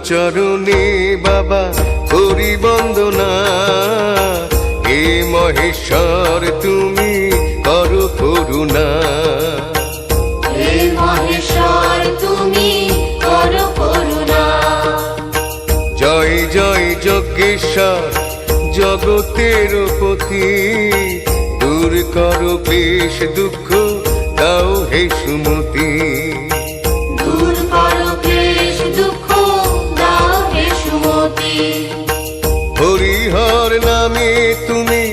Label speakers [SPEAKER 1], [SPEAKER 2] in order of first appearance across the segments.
[SPEAKER 1] চরণে বাবা করি বন্দনা। হে মহেশ্বর তুমি করো করুণা।
[SPEAKER 2] হে মহেশ্বর তুমি করো করুণা।
[SPEAKER 1] জয় জয় যজ্ঞেশ্বর জগতের পতি, দূর করো ক্লেশ দুঃখ দাও হে সুমতি।
[SPEAKER 2] দূর করো ক্লেশ দুঃখ দাও হে সুমতি।
[SPEAKER 1] হরিহর নামে তুমি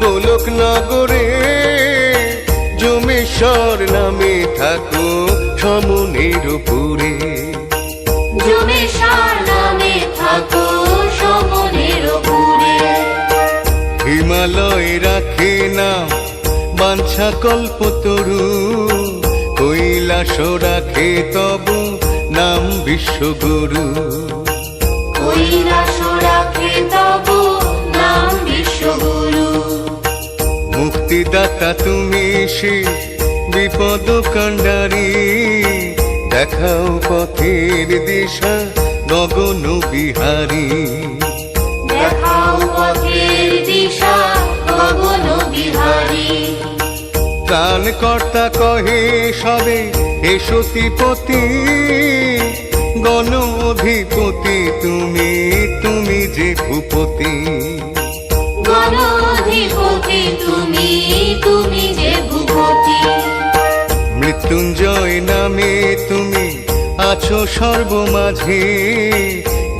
[SPEAKER 1] গোলক নগরে, যমেশ্বর নামে থাকো সমনের পুরে।
[SPEAKER 2] যমেশ্বর নামে থাকো সমনের পুরে।
[SPEAKER 1] হিমালয় রাখে নাম বাঞ্ছা কল্পতরু, কৈলাস রাখে তব নাম বিশ্বগুরু।
[SPEAKER 2] কৈলাস রাখে তব নাম বিশ্বগুরু।
[SPEAKER 1] মুক্তিদাতা তুমি সে বিপদ কাণ্ডারি, দেখাও পথের দিশা গগন বিহারী।
[SPEAKER 2] দেখাও পথের দিশা গগন বিহারী।
[SPEAKER 1] ত্রাণকর্তা কহে সবে হে সতীপতি, গণ অধিপতি তুমি তুমি যে ভূপতি।
[SPEAKER 2] গণ অধিপতি তুমি তুমি যে ভূপতি।
[SPEAKER 1] মৃত্যুঞ্জয় নামে তুমি আছো সর্বমাঝে,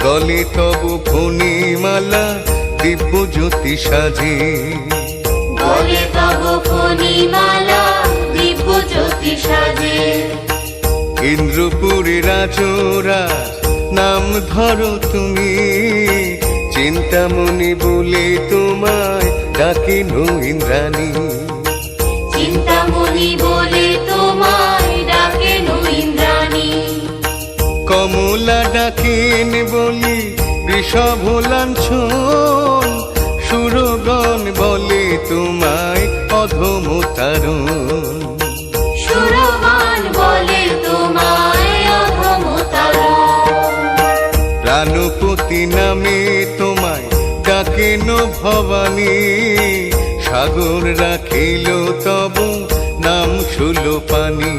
[SPEAKER 1] গলে তব ফণিমালা দিব্য জ্যোতি সাজে।
[SPEAKER 2] গলে তব ফণিমালা দিব্য জ্যোতি সাজে।
[SPEAKER 1] ইন্দ্রপুরে রাজরাজ নাম ধরো তুমি, চিন্তামণি বলে তোমায় ডাকেন ইন্দ্রাণী।
[SPEAKER 2] চিন্তামণি বলে তোমায় ডাকেন ইন্দ্রাণী।
[SPEAKER 1] কমলা ডাকেন বলি বৃষভ লাঞ্ছন, সুরগণ বলে তোমায় অধম তারণ।
[SPEAKER 2] সুরবান বলে তোমায় অধম তারণ।
[SPEAKER 1] প্রাণপতি নামে তোমায় ডাকেন ভবানী, সাগর রাখিল তব নাম সুলোপানি।